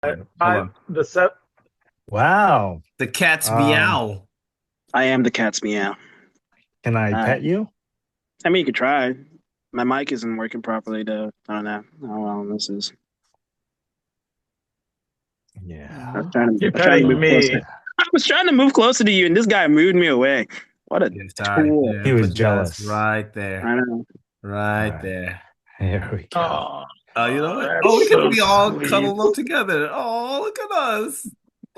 Hold I on. the set. Wow. The cat's Um, meow. I am the cat's meow. can I Uh, pet you? I mean, you could try. My mic isn't working properly, though. I don't know how long this is. Yeah. You're I was trying to petting move closer. me. I was trying to move closer to you, and this guy moved me away. What a Yes, sorry. tool! Yeah, He was put your ass jealous. right I there. know. All Right right. there. Here we go. Oh, You know what? Oh, that's we could so be all sweet. cuddled up together. Oh, look at us.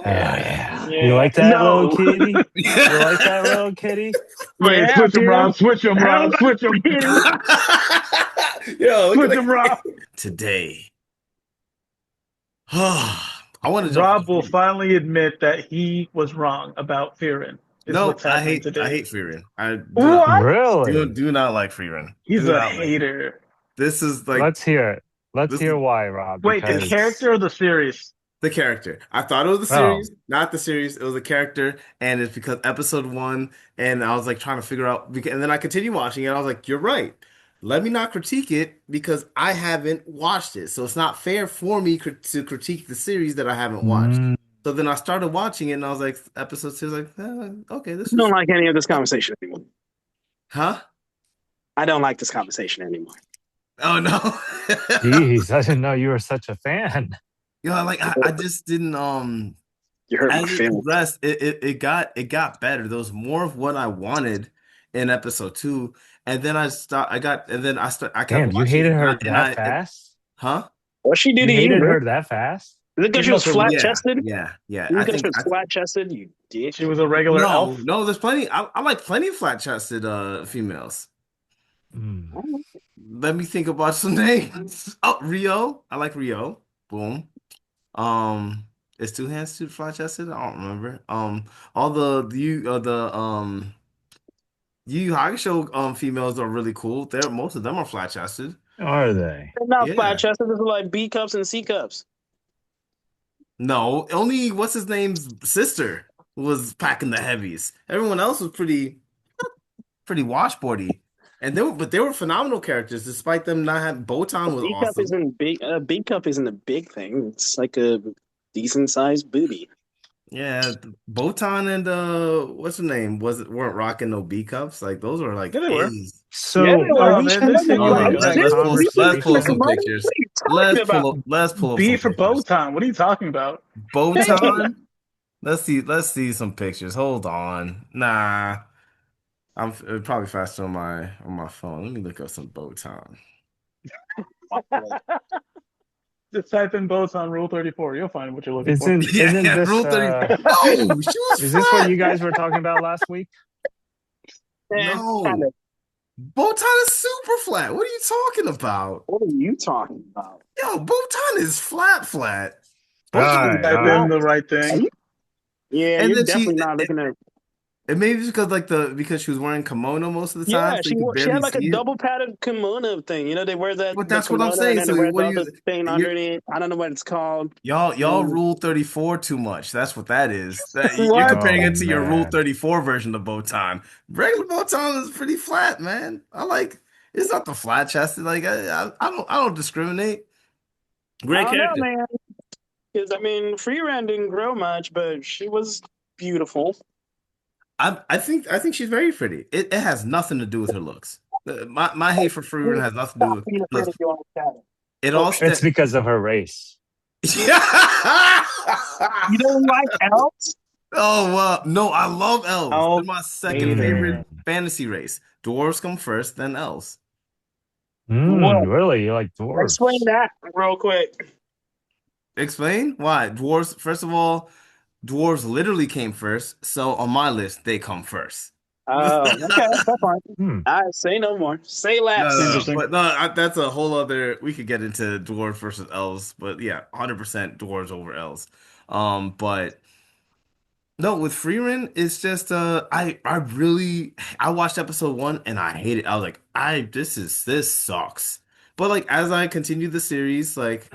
Hell Oh. yeah. You Yeah. like that little No. kitty? You like that little kitty? Wait, Yeah, switch him, dude. Rob. Switch him, Hell Rob. Switch him. yeah. Yo, Switch look. him, Rob. Today. I want to jump Rob will to finally admit that he was wrong about Frieren. Is No, what's happening I today. hate Frieren. I do not What? Really? do not like Frieren. He's Do a not like it. hater. This is like Let's hear it. Let's this is hear why, Rob, Wait, the because character or the series? the character. I thought it was the oh, series, not the series. It was a character, and it's because episode one, and I was like trying to figure out, and then I continued watching it. I was like, "You're right. Let me not critique it because I haven't watched it, so it's not fair for me to critique the series that I haven't watched." mm, So then I started watching it, and I was like, episode two, like, okay, this I don't was, like any of this conversation anymore. huh? I don't like this conversation anymore. Oh no. geez, I didn't know you were such a fan. Yeah, like I just didn't You hurt my as it feelings. progressed, it got better. There was more of what I wanted in episode two, and then I kept Damn, you watching hated it, her that fast? huh? What she do You to you, hated bro? her that fast? Is it She because she was must have. flat Yeah, chested? yeah. Is it because she was flat chested? You dick. She was a regular No, elf. no. There's plenty. I like plenty of flat-chested females. Mm. Let me think about some names. Oh, Rio. I like Rio. Boom. Um, is Two Hands too flat-chested? I don't remember. All the Yu Yu Hakusho females are really cool. Most of them are flat chested. Are they? They're not flat Yeah. chested. This is like B cups and C cups. No, only what's his name's sister was packing the heavies. Everyone else was pretty washboardy. They were phenomenal characters despite them not having Botan was B cup awesome. isn't big. B cup isn't a big thing. It's like a decent sized booby. Yeah, Botan and what's her name weren't rocking no B cups. Like those are like Yeah, they were. A's. Yeah, they So are No, were. we they're What supposed are to you similar. like? have Like this This? Let's pull Like up a some conversation? moment? pictures. What are you talking about? Let's pull up B some for pictures. Botan. What are you talking about? Hey, Botan. Let's see some pictures. Hold on. Nah. Probably faster on my phone. Let me look up some Botan. Just type in Botan Rule 34. You'll find what you're looking for. Isn't Yeah, this Rule 30. No, she was is this what flat. you guys were talking about last week? kind No. of. Botan is super flat. What are you talking about? What are you talking about? Yo, Botan is flat. All Botan is right, Type all flat. in right. the right Are thing. you? Yeah, And you're then definitely not looking at. it maybe it's because because she was wearing kimono most of the time, Yeah, so you could she barely had like a see it. double padded kimono thing. You know, they wear that But the that's what I'm kimono and saying. then they So wear what the do other thing you underneath. I don't know what it's called. y'all Mm. rule 34 too much. That's what that is. You're What? comparing Oh it to your rule man. 34 version of Botan. Regular Botan is pretty flat, man. I like it's not the flat chested. Like I don't discriminate. I Great don't know, character. man. Because I mean, Freeran didn't grow much, but she was beautiful. I think she's very pretty. It has nothing to do with her looks. My hate for Frieren has nothing to do Stop with being afraid looks. of your own shadow. It all Bullshit. It's st because of her race. You don't like elves? Oh, no, I love elves. They're Elf my second favorite hater. Mm. fantasy race. Dwarves come first, then elves. What? Really? You like Explain dwarves? that real quick. Explain why. Dwarves, first of all, dwarves literally came first, so on my list, they come first. Oh, okay, that's fine. Hmm. I say no more. Say less. No. Interesting. But no, that's a whole other. We could get into dwarves versus elves, but yeah, 100% dwarves over elves. But no, with Frieren, it's just I really I watched episode one and I hate it. I was like, this sucks. But like as I continue the series, like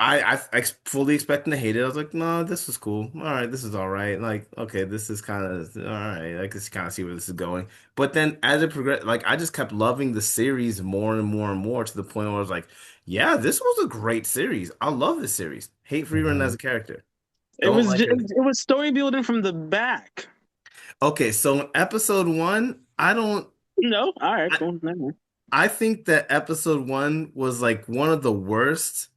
I fully expecting to hate it. I was like, no, this is cool. All right, this is all right. Like, okay, this is kind of all right. I can kind of see where this is going. But then as it progressed, like I just kept loving the series more and more and more to the point where I was like, yeah, this was a great series. I love this series. Hate Frieren as Mhm. a character. It Don't was like just, it. it was story building from the back. Okay, so in episode one, I don't. No, all right, I, cool. Never mind. I think that episode one was like one of the worst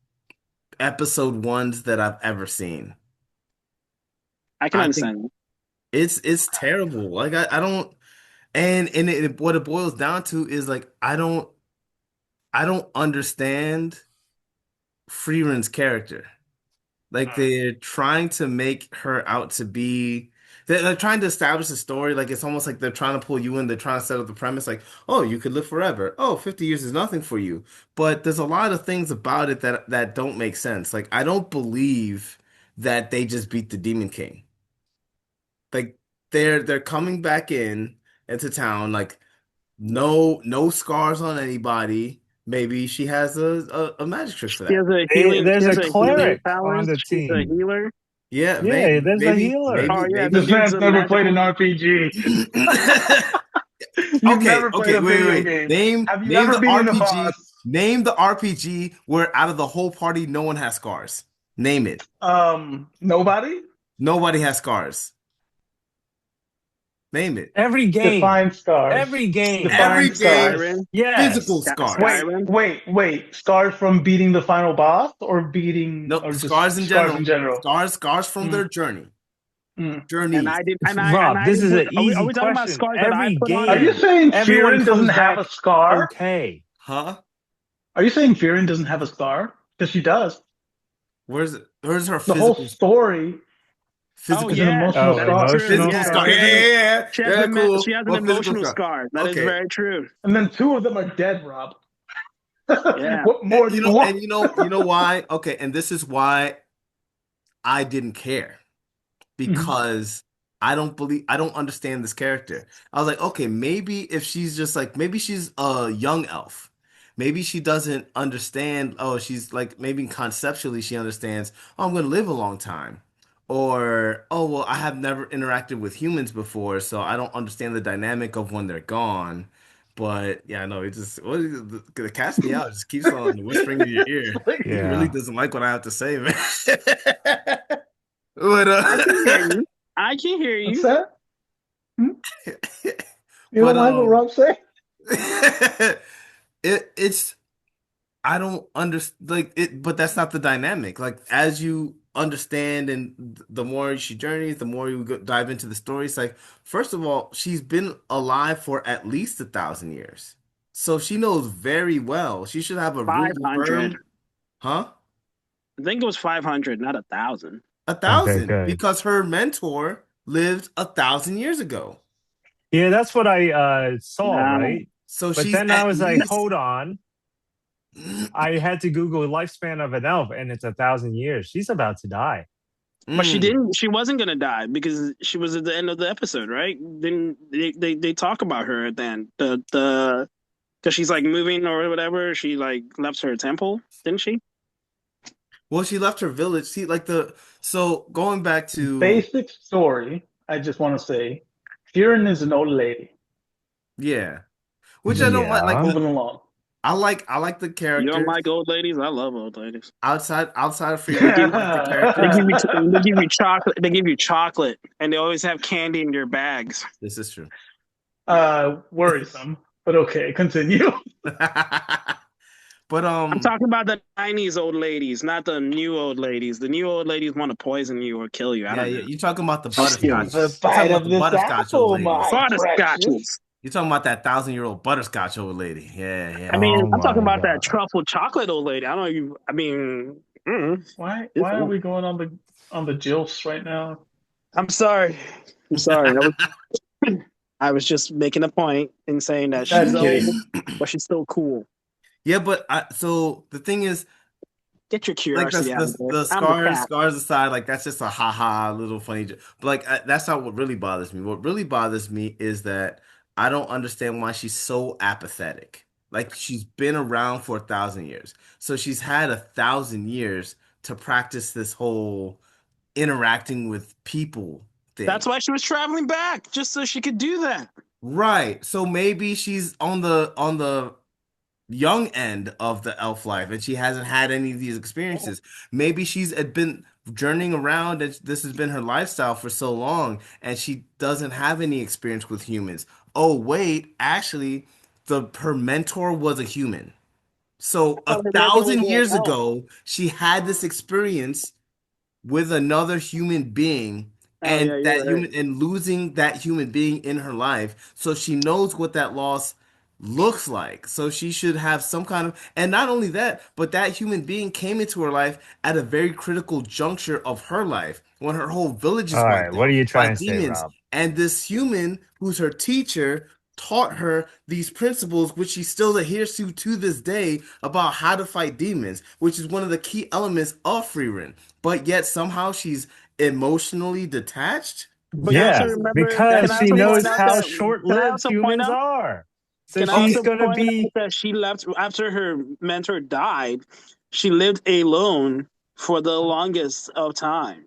episode ones that I've ever seen. I can I think understand. it's terrible. Like I don't what it boils down to is like I don't understand Freeman's character. Like they're trying to make her out to be they're trying to establish a story. Like it's almost like they're trying to pull you in. They're trying to set up the premise like, oh, you could live forever. Oh, 50 years is nothing for you. But there's a lot of things about it that don't make sense. Like I don't believe that they just beat the Demon King. Like they're coming back into town like no scars on anybody. Maybe she has a magic trick for She has that. a healing. She There's has a a healing cleric on powers. the She's a team. healer. Yeah, Yeah, there's a healer. Oh yeah, the This dude's man's a never played an magical. RPG. You've Okay, never played okay, a wait. video Wait. game. Name Have you name ever the beaten a RPG. boss? Name the RPG where out of the whole party no one has scars. Name it. Nobody? Nobody has scars. Name it. Every game. Define scars. Every game. Define Every game, scars. Skyrim. physical Yes. scars. Wait, Skyrim. wait. Scars from beating the final boss or beating No, or scars just in scars general. in general? Scars from Mm, their journey. mm. And Journeys. I did. And Rob, I this didn't is put. an Are easy we talking about question. scars that I Every put on Are there? you game, saying everyone Frieren doesn't comes have a back scar? okay. Huh? Are you saying Frieren doesn't have a scar? Because she does. Where's her The whole physical story Oh is an scar? yeah, emotional Oh, that is scar. true. emotional Physical Yeah, scar. scar. Yeah, yeah, yeah. Yeah, she cool. has an Well, physical emotional scar. scar. That is Okay. very true. And then two of them are dead, Rob. Yeah. What more do you want? You know why? Okay, and this is why I didn't care. Mhm. Because I don't understand this character. I was like, okay, maybe if she's just like maybe she's a young elf. Maybe she doesn't understand. Oh, she's like maybe conceptually she understands, oh, I'm gonna live a long time. Or, oh, well, I have never interacted with humans before, so I don't understand the dynamic of when they're gone. But yeah, no, it just it cast me out. It just keeps on whispering in your ear. He really Yeah. doesn't like what I have to say, man. But I can hear you. I can hear What's you. that? Hmm? You but don't like what Rob said? it's I don't understand like it, but that's not the dynamic. Like as you understand, and the more she journeys, the more you dive into the story. It's like first of all, she's been alive for at least 1,000 years, so she knows very well. She should have a rule of 500. firm, huh? I think it was 500, not 1,000. A Okay, thousand, good. because her mentor lived 1,000 years ago. Yeah, that's what I saw, No. right? So But she's then I at was like, least hold on. I had to Google lifespan of an elf, and it's 1,000 years. She's about to die. But she Mm. didn't. She wasn't gonna die because she was at the end of the episode, right? Then they talk about her at the end. The because she's like moving or whatever. She like left her temple, didn't she? Well, she left her village. See, like so going back to Basic story, I just want to say, Kieran is an old lady. yeah, which I don't like. Like Yeah. Moving along. I like the You don't characters like old ladies? I love old ladies. outside of They Frieren. give I like the they characters. give you they give you chocolate. They give you chocolate, and they always have candy in your bags. This is true. Worrisome, but okay, continue. But I'm talking about the '90s old ladies, not the new old ladies. The new old ladies want to poison you or kill you. I yeah, don't yeah, know. you're talking about the I'm stealing. butterscotch. The You're talking bite about of the this butterscotch old apple, ladies. my precious. Butterscotches. You're talking about that 1,000-year-old butterscotch old lady. Yeah, I yeah. mean, Oh I'm talking my about that God. truffle chocolate old lady. I don't know you. I mean, Why it's are we going on the jills right now? I'm sorry. I'm sorry. I was just making a point in saying that I'm she's old, kidding. but she's still cool. Yeah, but so the thing is, Get your like curiosity out of there. the I'm the cat. scars aside, like that's just a haha little funny joke. But like that's not what really bothers me. What really bothers me is that I don't understand why she's so apathetic. Like she's been around for 1,000 years, so she's had 1,000 years to practice this whole interacting with people That's thing. why she was traveling back, just so she could do that. Right. So maybe she's on the young end of the elf life and she hasn't had any of these experiences. Maybe she's been journeying around and this has been her lifestyle for so long and she doesn't have any experience with humans. Oh, wait, actually, the her mentor was a human. So Oh, her mentor was 1,000 years an elf. ago, she had this experience with another human being Oh and yeah, you're that right. human and losing that human being in her life so she knows what that loss looks like, so she should have some kind of, and not only that, but that human being came into her life at a very critical juncture of her life when her whole village is All right, wiped what are out you by trying to say, demons, Rob? and this human who's her teacher taught her these principles which she still adheres to this day about how to fight demons, which is one of the key elements of Frieren, but yet somehow she's emotionally detached. But you That also Yeah, doesn't remember, that can because I she also doesn't make point knows out how that, sense. can I short-lived also point humans out, are. So can I she's also Okay, gonna point out be, that she left after her mentor died, she lived alone for the longest of time.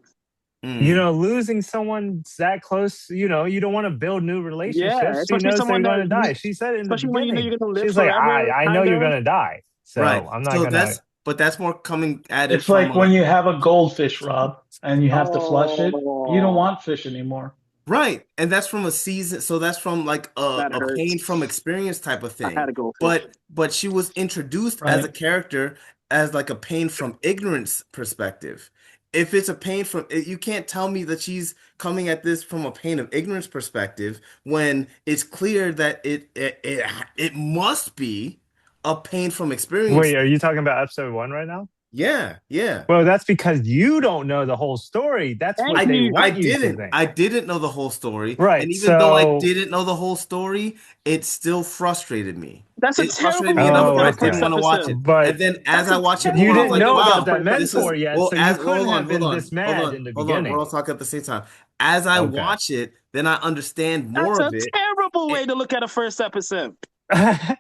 mm, losing someone that close, you don't want to build new Yeah, relationships. She especially knows they're someone going that to you, die. She said it in the especially when you know beginning. you're gonna live She's like, forever, I know kind you're of. gonna die. right. So I'm not So gonna. that's more coming at it It's from like a when you have a goldfish, Rob, and you have to flush it. You don't Oh, want fish anymore. right, and that's from a season, so that's from like that a pain from hurts. experience type of I had thing. a goldfish. But she was introduced as a Right. character as like a pain from ignorance perspective. If it's a pain from, you can't tell me that she's coming at this from a pain of ignorance perspective when it's clear that it must be a pain from experience Wait, are thing. you talking about episode one right now? Yeah, yeah. Well, that's because you don't know the whole story. That's Thank what I they you. I want you to didn't. think. I didn't know the whole story. And Right. even though I So, didn't know the whole story, it still frustrated me. That's a It frustrated terrible me way to enough look oh, where at I a didn't first okay. want to watch episode. it. But And then as That's I a watched it you more, I was didn't like, terrible way know to look at a about wow, that first this is mentor episode. yet, well so you as couldn't have hold been on, this hold mad on, in the hold on. We're beginning. all talking at the same time. As I Okay. watch it, then I understand That's more a of it. terrible way It to look at a first episode.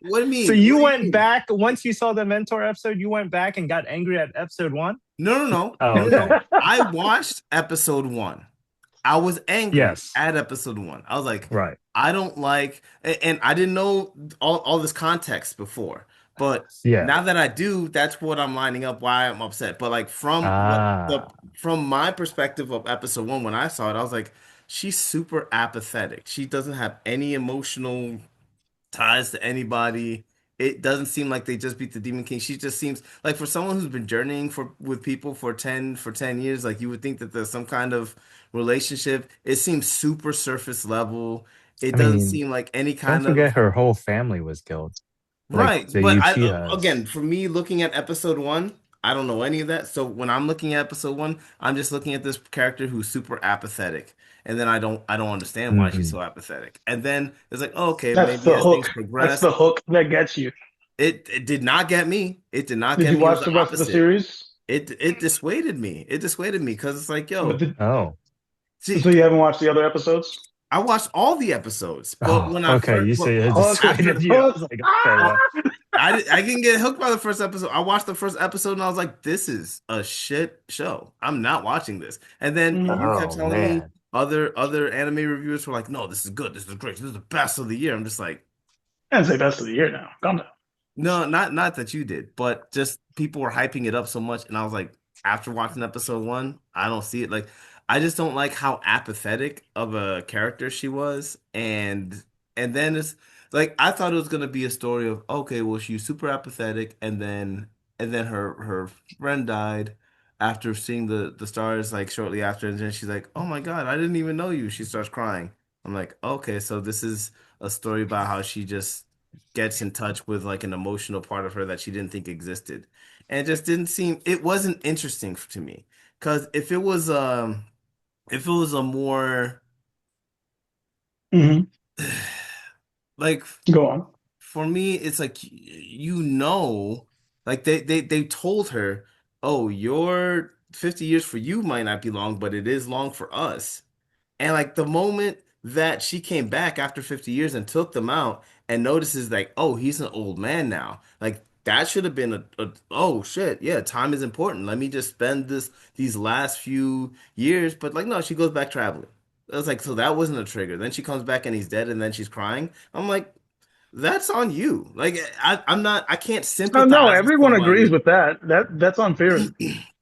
what do you So mean? What you do you went mean? back once you saw the mentor episode, you went back and got angry at episode one? No, no, no, Oh, no, no, okay. no. I watched episode one. I was angry Yes. at episode one. I was like, Right. I don't like, and I didn't know all this context before. But Yeah. now that I do, that's what I'm lining up why I'm upset. But like Ah. from my perspective of episode one, when I saw it, I was like, she's super apathetic. She doesn't have any emotional ties to anybody. It doesn't seem like they just beat the Demon King. She just seems like for someone who's been journeying for with people for 10 years, like you would think that there's some kind of relationship. It seems super surface level. It I doesn't mean, seem like any don't kind forget of her whole family was killed, like right. the But Uchihas. again, for me looking at episode one, I don't know any of that. So when I'm looking at episode one, I'm just looking at this character who's super apathetic. And then I don't understand why she's Hmm. so apathetic. And then it's like, oh, okay, That's maybe the as things hook. That's progress, the hook that gets you. it did not get me. It did not Did get you me. It was watch the the rest of the opposite. series? It dissuaded me. It dissuaded me because it's like, But yo, did, Oh. see, so you haven't watched the other episodes? I watched all the episodes, but Oh, when I okay. first, You say it Hook, dissuaded after you. I hook. was like, okay, Ah! what? I didn't get hooked by the first episode. I watched the first episode and I was like, this is a shit show. I'm not watching this. And then Mhm. you kept Oh telling me man. other anime reviewers were like, no, this is good. This is great. This is the best of the year. I'm just like, I'd say best of the year now. Calm down. no, not that you did, but just people were hyping it up so much, and I was like, after watching episode one, I don't see it. Like, I just don't like how apathetic of a character she was, and then it's like I thought it was gonna be a story of okay, well, she's super apathetic, and then her friend died after seeing the stars like shortly after, and then she's like, oh my God, I didn't even know you. She starts crying. I'm like, okay, so this is a story about how she just gets in touch with like an emotional part of her that she didn't think existed. And it just didn't seem it wasn't interesting to me. Because if it was a more Hmm. like Go on. for me it's like like they told her, "Oh, your 50 years for you might not be long, but it is long for us." And like the moment that she came back after 50 years and took them out and notices like, oh, he's an old man now. Like that should have been oh shit, yeah, time is important. Let me just spend these last few years. But like, no, she goes back traveling. I was like, so that wasn't a trigger. Then she comes back and he's dead, and then she's crying. I'm like, that's on you. Like, I'm not. I can't Oh no, sympathize with everyone agrees somebody, with that. That's unfair.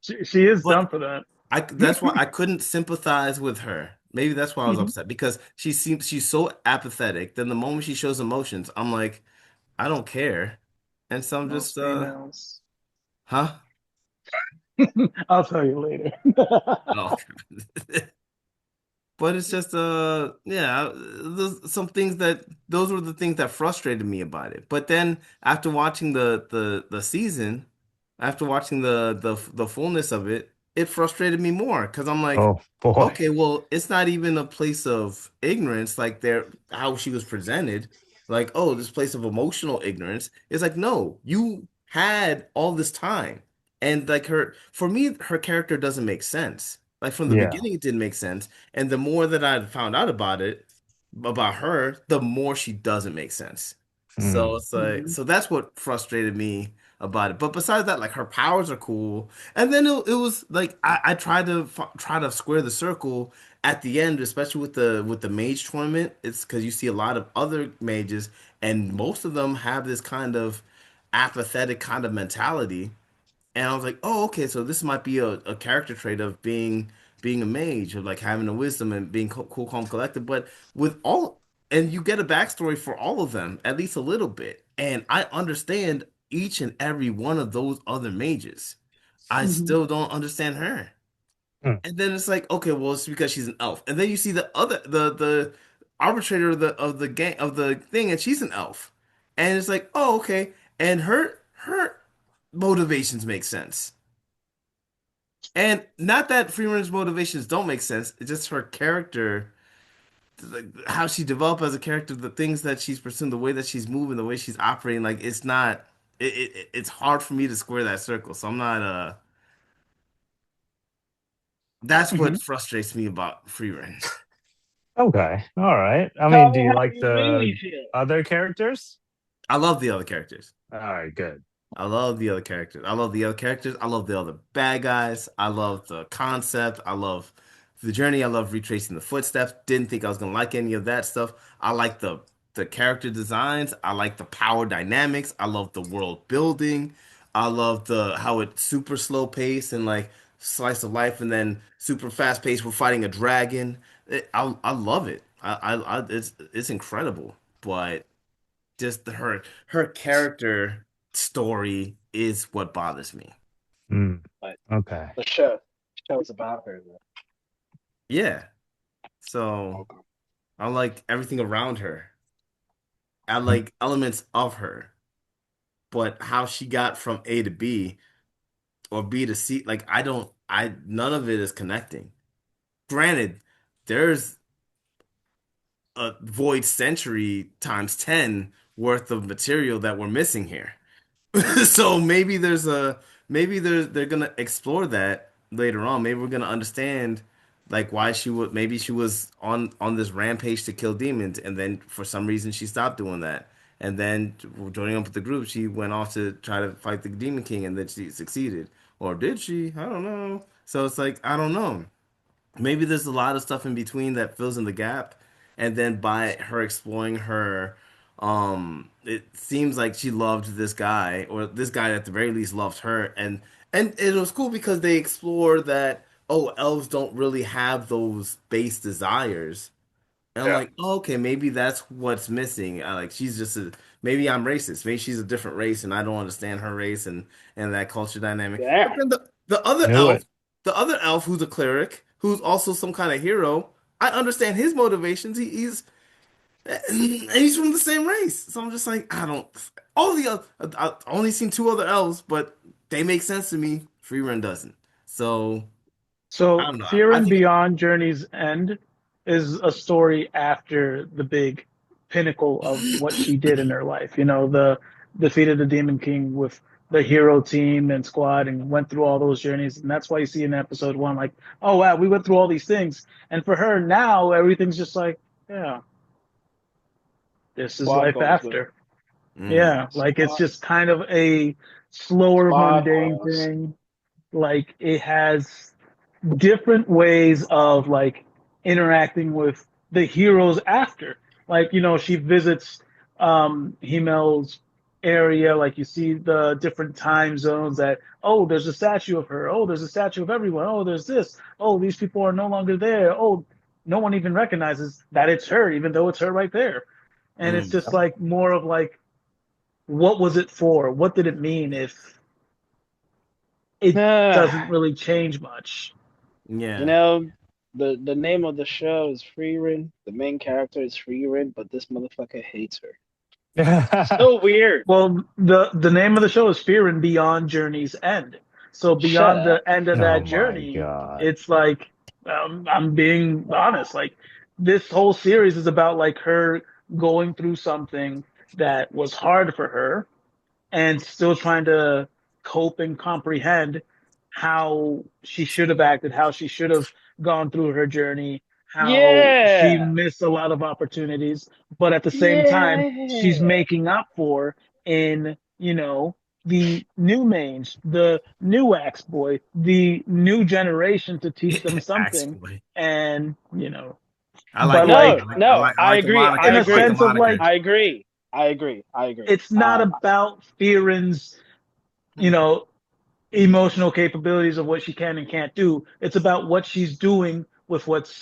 She is dumb but for that. that's why I couldn't sympathize with her. Maybe that's why I was Mhm. upset because she's so apathetic. Then the moment she shows emotions, I'm like, I don't care. And so I'm just Most females. huh? I'll tell you later. Oh. But it's just yeah, some things that those were the things that frustrated me about it. But then after watching the season, after watching the fullness of it, it frustrated me more because I'm like, Oh boy. okay, well, it's not even a place of ignorance like there how she was presented. Like, oh, this place of emotional ignorance. It's like, no, you had all this time. And like her for me, her character doesn't make sense. Like from the Yeah. beginning, it didn't make sense. And the more that I found out about it, about her, the more she doesn't make sense. So Mm. it's like, Mhm. so that's what frustrated me about it. But besides that, like her powers are cool. And then it was like I tried to try to square the circle at the end, especially with the mage tournament. It's because you see a lot of other mages, and most of them have this kind of apathetic kind of mentality. And I was like, oh, okay, so this might be a character trait of being a mage, of like having a wisdom and being cool, calm, collected. But with all, and you get a backstory for all of them, at least a little bit. And I understand each and every one of those other mages. I Mhm. still don't understand her. Mm. And then it's like, okay, well, it's because she's an elf. And then you see the other the arbitrator of the game of the thing, and she's an elf. And it's like, oh, okay. And her motivations make sense. And not that Freeman's motivations don't make sense, it's just her character, like how she developed as a character, the things that she's pursuing, the way that she's moving, the way she's operating, like it's not it's hard for me to square that circle. So I'm not that's what Mhm. frustrates me about Freeman. Okay. All right. I mean, Tell do me you how like you really the feel. other characters? I love the other characters. All right, good. I love the other characters. I love the other characters. I love the other bad guys. I love the concept. I love the journey. I love retracing the footsteps. Didn't think I was gonna like any of that stuff. I like the character designs. I like the power dynamics. I love the world building. I love the how it's super slow pace and like slice of life, and then super fast pace. We're fighting a dragon. I love it. It's incredible. But just her character story is what bothers me. Mm. But Okay. the show's about her though. Yeah. So Okay. I like everything around her. I Mm. like elements of her, but how she got from A to B or B to C, like I none of it is connecting. Granted, there's a void century times 10 worth of material that we're missing here. So maybe they're gonna explore that later on. Maybe we're gonna understand like why she would maybe she was on this rampage to kill demons, and then for some reason she stopped doing that. And then joining up with the group, she went off to try to fight the Demon King, and then she succeeded. Or did she? I don't know. So it's like I don't know. Maybe there's a lot of stuff in between that fills in the gap, and then by her exploring her it seems like she loved this guy, or this guy at the very least loved her, and it was cool because they explore that, oh, elves don't really have those base desires. And I'm Yeah. like, oh, okay, maybe that's what's missing. Like she's just maybe I'm racist. Maybe she's a different race and I don't understand her race and that culture dynamic. But Yeah. then Knew it. the other elf who's a cleric, who's also some kind of hero, I understand his motivations. He's from the same race. So I'm just like, I don't all the other I've only seen two other elves, but they make sense to me. Free Run doesn't. So I So don't know. Fear I and think Beyond Journey's End is a story after the big pinnacle of what she did in her life. You know, the defeated the Demon King with the hero team and squad and went through all those journeys. And that's why you see in episode one, like, oh wow, we went through all these things. And for her now, everything's just like, yeah, this is Squad life goals though. after. Mm. Yeah, like it's Squad, just kind of a slower, Squad mundane Wars. thing. Like it has different ways of like interacting with the heroes after. Like, she visits Himel's area, like you see the different time zones that, oh, there's a statue of her, oh, there's a statue of everyone, oh, there's this, oh, these people are no longer there, oh, no one even recognizes that it's her, even though it's her right there. And it's Mm. just like more of like, what was it for? What did it mean if it doesn't Ah, really change much? you Yeah. know, the name of the show is Frieren. The main character is Frieren, but this motherfucker hates her. So weird. Well, the name of the show is Fear and Beyond Journey's End. So Shut beyond up. the end of Oh that my journey, god. it's like I'm being honest. Like this whole series is about like her going through something that was hard for her, and still trying to cope and comprehend how she should have acted, how she should have gone through her journey, how she Yeah. missed a lot of opportunities, but at the same time, she's Yeah. making up for in, the new mange, the new axe boy, the new generation to teach them something. Actually, And, I like but it. No, like no, I I like the agree. moniker. I in a I like the sense agree. of like, moniker. I agree. I agree. I agree. it's not about Fearon's, you know, emotional capabilities of what she can and can't do. It's about what she's doing with what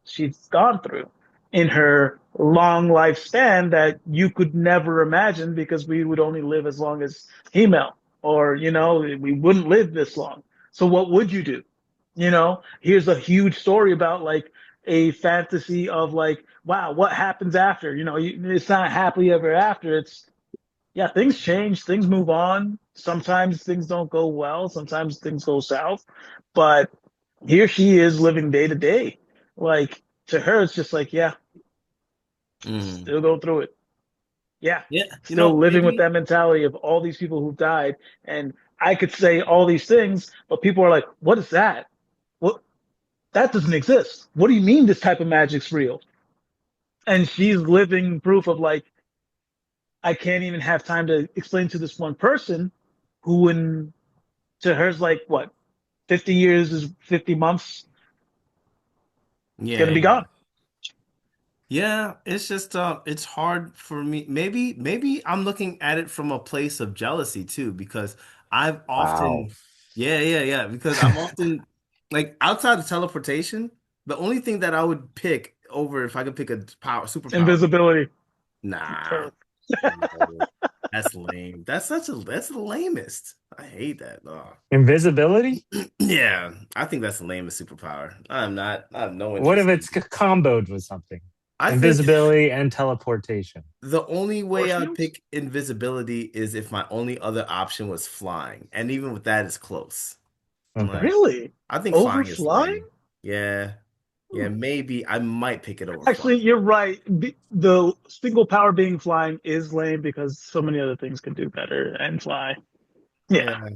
she's gone through in her long lifespan that you could never imagine because we would only live as long as female, or we wouldn't live this long. So what would you do? Here's a huge story about like a fantasy of like, wow, what happens after? It's not happily ever after. It's, yeah, things change, things move on. Sometimes things don't go well, sometimes things go south. But here she is living day to day. Like to her, it's just like, yeah, Mm. still go through it. Yeah, Yeah, still living with maybe that mentality of all these people who've died. And I could say all these things, but people are like, what is that? What, that doesn't exist. What do you mean this type of magic's real? And she's living proof of like, I can't even have time to explain to this one person who in to her's like what 50 years is 50 months. It's yeah, gonna be yeah. gone. Yeah, it's just it's hard for me. Maybe I'm looking at it from a place of jealousy too, because I've Wow. often yeah, because I've often like outside of teleportation, the only thing that I would pick over if I could pick a superpower, Invisibility. nah, Perf. no, that's lame. That's the lamest. I hate that. Oh. Invisibility? Yeah, I think that's the lamest superpower. I have no What if interest it's in. comboed with something? I think Invisibility and teleportation. the only way Force I'd fields. pick invisibility is if my only other option was flying. And even with that, it's close. Okay. Like, Really? I think Over flying is flying? lame. Yeah. Yeah, Hmm. maybe I might pick it over Actually, flying. you're right. The single power being flying is lame because so many other things can do better and fly. Yeah. Yeah.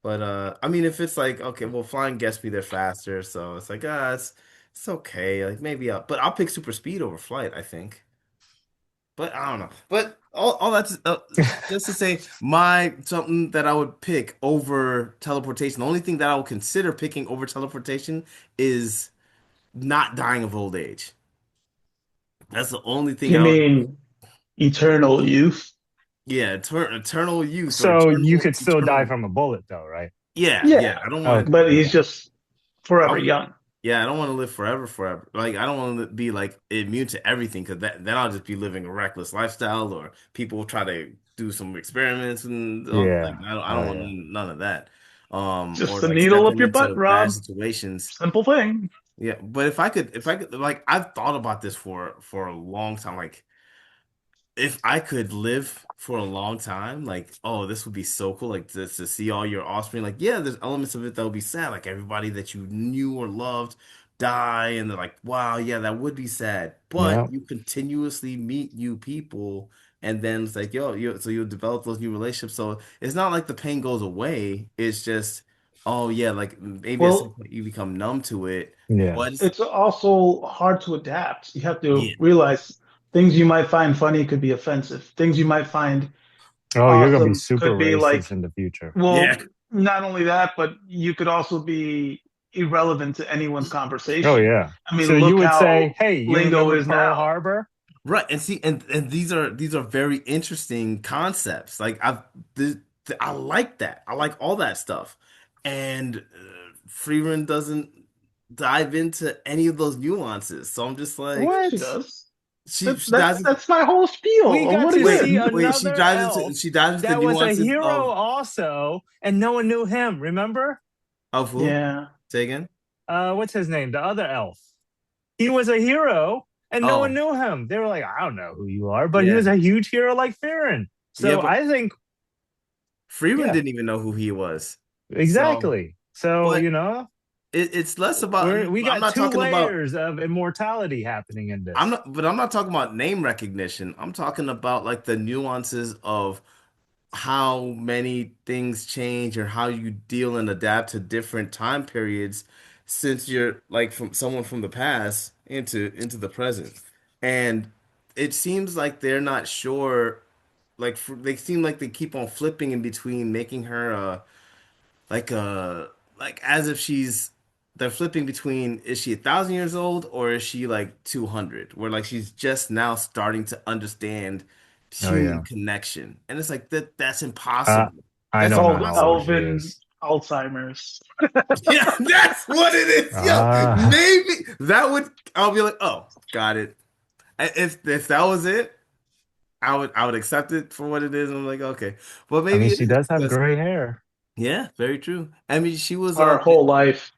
But I mean if it's like, okay, well flying gets me there faster, so it's like, it's okay. Like maybe I'll pick super speed over flight, I think. But I don't know. But all that's just to say, my something that I would pick over teleportation. The only thing that I would consider picking over teleportation is not dying of old age. That's the only thing You I would. mean eternal youth? Yeah, eternal youth or So you could still die eternal. from a bullet, though, right? Yeah. Yeah, I don't want Okay. but he's Okay. just forever to. young. Yeah, I don't want to live forever. Like, I don't want to be like immune to everything because then I'll just be living a reckless lifestyle, or people will try to do some experiments and like Yeah. I Oh don't want yeah. none of that. Just Or a like needle up stepping your butt, into bad Rob. situations. Simple thing. Yeah, but if I could, like, I've thought about this for a long time. Like, if I could live for a long time, like, oh, this would be so cool. Like to see all your offspring. Like, yeah, there's elements of it that would be sad. Like everybody that you knew or loved die, and they're like, wow, yeah, that would be sad. Yeah. But you continuously meet new people, and then it's like, yo, so you'll develop those new relationships. So it's not like the pain goes away. It's just, oh yeah, like maybe at some Well, point you become numb to it. Yeah. But it's it's also hard to adapt. You have to yeah, realize Things you might find funny could be offensive. Things you might find Oh, you're gonna be awesome super could be racist like, in the future. Yeah. well, not only that, but you could also be irrelevant to anyone's Oh conversation. yeah. I mean, So you look would how say, "Hey, you lingo remember is Pearl now. Harbor?" Right. And see, and these are very interesting concepts. Like I like that. I like all that stuff. And Frieren doesn't dive into any of those nuances. So I'm just like, Yeah, she What? does. she That's dives. that's my whole We spiel of got what to it see is. Wait, another elf she dives into the that was a nuances hero also, and no one knew him. Remember? of who? Yeah. Say again? What's his name? The other elf. He was a hero, and no one Oh, knew him. They were like, "I don't know who you are," but he yeah. was a huge hero like Farron. Yeah, So but I think, Frieren yeah, didn't even know who he was. So, exactly. So but it's less about, we I'm got not two talking about layers of immortality happening in I'm this. not, but I'm not talking about name recognition. I'm talking about like the nuances of how many things change or how you deal and adapt to different time periods since you're like from someone from the past into the present. And it seems like they're not sure, like they seem like they keep on flipping in between making her like like as if she's they're flipping between is she 1,000 years old or is she like 200 where like she's just now starting to understand Oh human yeah, connection and it's like that's uh, impossible. I That's don't know Called how old impossible. she Elvin is. Alzheimer's. Yeah, that's what it is. Yo, Ah, maybe that would I'll be like, "Oh, got it." If that was it, I would accept it for what it is. I'm like, "Okay." But I maybe mean, it she is does have because gray hair. yeah, very true. I mean, she was Our whole life.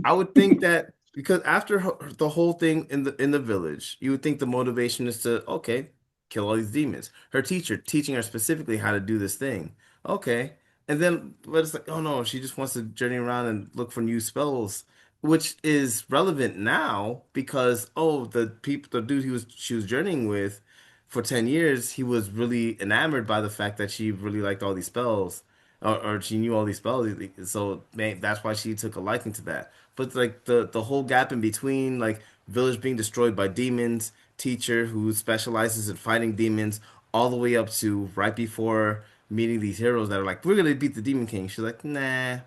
I would think that because after the whole thing in the village, you would think the motivation is to okay, kill all these demons. Her teacher teaching her specifically how to do this thing. Okay. And then but it's like, oh no, she just wants to journey around and look for new spells, which is relevant now because oh, the dude she was journeying with for 10 years, he was really enamored by the fact that she really liked all these spells. Or she knew all these spells, so that's why she took a liking to that. But like the whole gap in between, like village being destroyed by demons, teacher who specializes in fighting demons, all the way up to right before meeting these heroes that are like, we're gonna beat the Demon King. She's like, nah,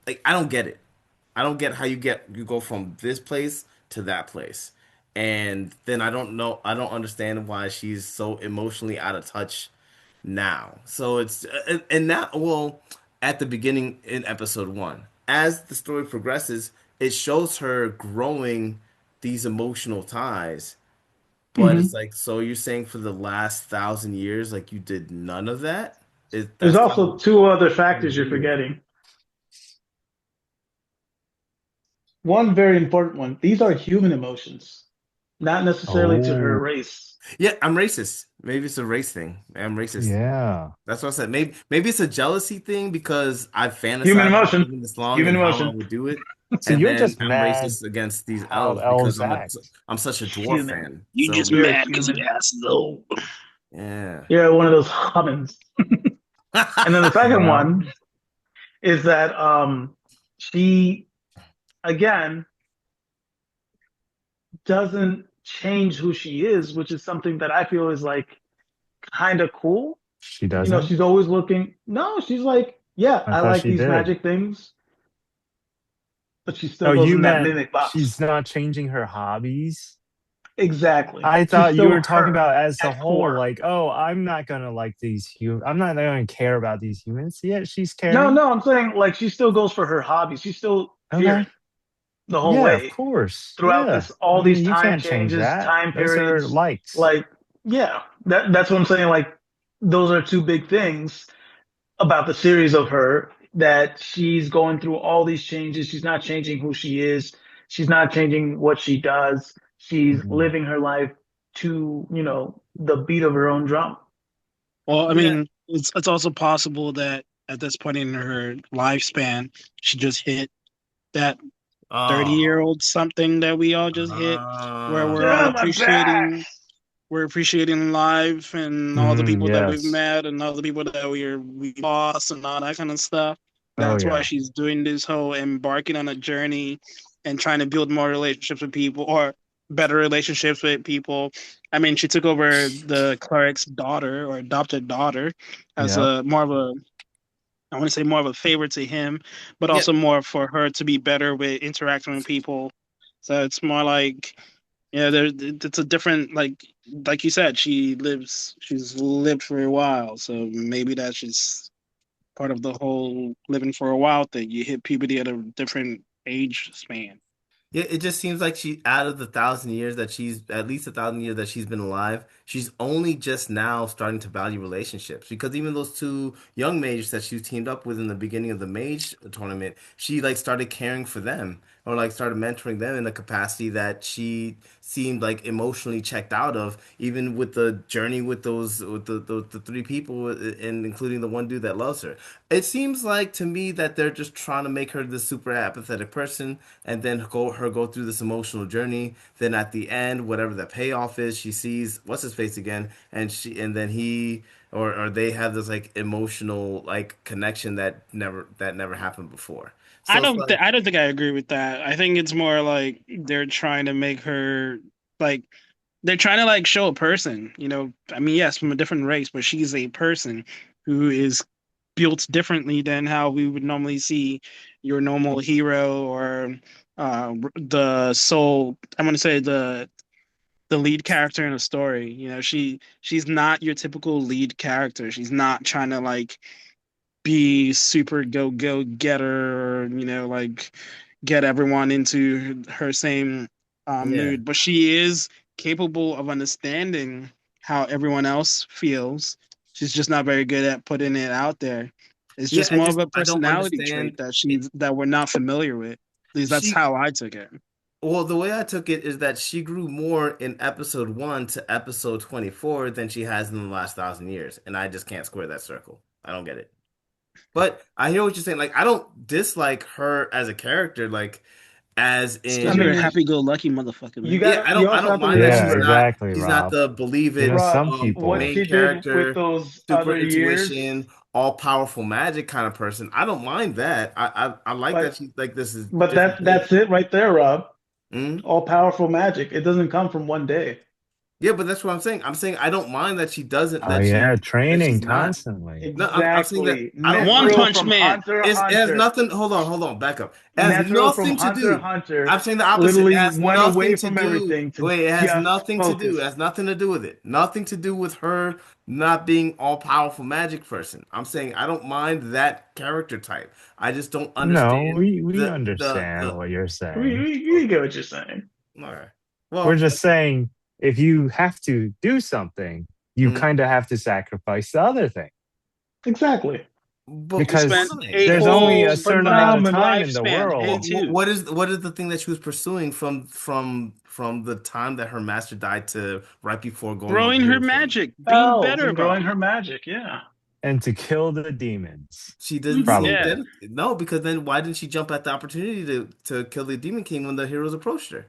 like I don't get it. I don't get how you go from this place to that place. And then I don't understand why she's so emotionally out of touch now. So it's and now well at the beginning in episode 1. As the story progresses, it shows her growing these emotional ties. But it's Hmm. like so you're saying for the last 1,000 years like you did none of that? There's That's kind also two other of factors you're weird. forgetting. One very important one. These are human emotions, not necessarily to her Oh, race. Yeah, I'm racist. Maybe it's a race thing. I'm racist. yeah. That's what I said. Maybe it's a jealousy thing because I've Human fantasized about emotion. living this long Human and how I emotion. would do it, So and you're then just I'm mad racist against these how elves because elves act. I'm such a dwarf Human. fan. You just So You're mad because you human. asked low. yeah. You're one of those humans. And then the second Yeah. one is that she again doesn't change who she is, which is something that I feel is like kind of cool. She You know, doesn't? she's always looking. No, she's like, yeah, I I thought like she these did. magic things, but she still Oh, goes you in that meant mimic box. she's not changing her hobbies? Exactly. I She's thought you still were talking her about as a at whole, core. like, oh, I'm not gonna like these humans. I'm not gonna care about these humans. Yet she's No, caring. no, I'm saying like she still goes for her hobby. She's still Okay. fearing the whole Yeah, of way course. throughout Yeah. this, I all these mean, you time can't change changes, that. time Those are periods. likes. Like, yeah, that's what I'm saying. Like, those are two big things about the series of her that she's going through all these changes. She's not changing who she is. She's not changing what she does. She's Mhm. living her life to, the beat of her own drum. Well, I Yeah. mean, it's also possible that at this point in her lifespan, she just hit that 30-year Oh. old something that we all just hit, where we're all Yeah, my back. appreciating life and all the Mhm, people that we've yes. met and all the people that we lost and all that kind of stuff. Oh That's why yeah. she's doing this whole embarking on a journey and trying to build more relationships with people, or better relationships with people. I mean, she took over the cleric's daughter or adopted daughter as Yep. a more of a, I want to say more of a favor to him, but Yeah, also more for her to be better with interacting with people. So it's more like, yeah, there it's a different like you said, she's lived for a while, so maybe that's just part of the whole living for a while thing. You hit puberty at a different age span. yeah, it just seems like she, out of the 1,000 years that she's, at least 1,000 years that she's been alive, she's only just now starting to value relationships. Because even those two young mages that she teamed up with in the beginning of the mage tournament, she like started caring for them or like started mentoring them in a capacity that she seemed like emotionally checked out of, even with the journey with those with the three people and including the one dude that loves her. It seems like to me that they're just trying to make her this super apathetic person and then go through this emotional journey. Then at the end, whatever the payoff is, she sees what's his face again, and then he or they have this like emotional like connection that never happened before. So it's like, I don't think I agree with that. I think it's more like they're trying to make her like they're trying to like show a person, you know. I mean, yes, from a different race, but she's a person who is built differently than how we would normally see your normal hero or the soul. I'm gonna say the lead character in a story. You know, she's not your typical lead character. She's not trying to like be super go getter or like get everyone into her same yeah. mood, but she is capable of understanding how everyone else feels. She's just not very good at putting it out there. It's Yeah, just more of a I don't personality trait understand it. that we're not familiar with. At least that's She how I took it. Well, the way I took it is that she grew more in episode 1 to episode 24 than she has in the last 1,000 years, and I just can't square that circle. I don't get it. But I hear what you're saying. Like, I don't dislike her as a character, like as It's because I you're a in, mean, happy-go-lucky motherfucker, you man. yeah, gotta, you I also don't have to mind that Yeah, remember, exactly, she's not Rob. the believe You know, it some what people, main she did with character, those super other years, intuition, all powerful magic kind of person. I don't mind that. I like that but she's like this is but different that's things. it right there, Rob. Mhm. All powerful magic. It doesn't come from one day. Yeah, but that's what I'm saying. I'm saying I don't mind that she doesn't oh yeah, that training she's not. constantly. No, I'm saying that Exactly. I don't One mind Netero that. Punch from Man. Hunter x It has Hunter. nothing. Hold on, back up. It has Netero from nothing to Hunter x do. Hunter I'm saying the opposite. It literally has went away nothing to from do. everything to Wait, it has just nothing to do. It focus. has nothing to do with it. Nothing to do with her not being all powerful magic person. I'm saying I don't mind that character type. I just don't No, understand we understand the. what you're We, saying. we, we get what you're saying. All right. We're Well, just saying if you have to do something, you mhm. kind of have to sacrifice the other thing Exactly. But You spent because why? a there's only whole a certain amount of time in the lifespan world. into What is the thing that she was pursuing from the time that her master died to right before going on the growing her hero tournament? magic, being Spells better and growing about her it. magic. Yeah. And to kill the demons, She didn't seem probably. Yeah. dead. No, because then why didn't she jump at the opportunity to kill the Demon King when the heroes approached her?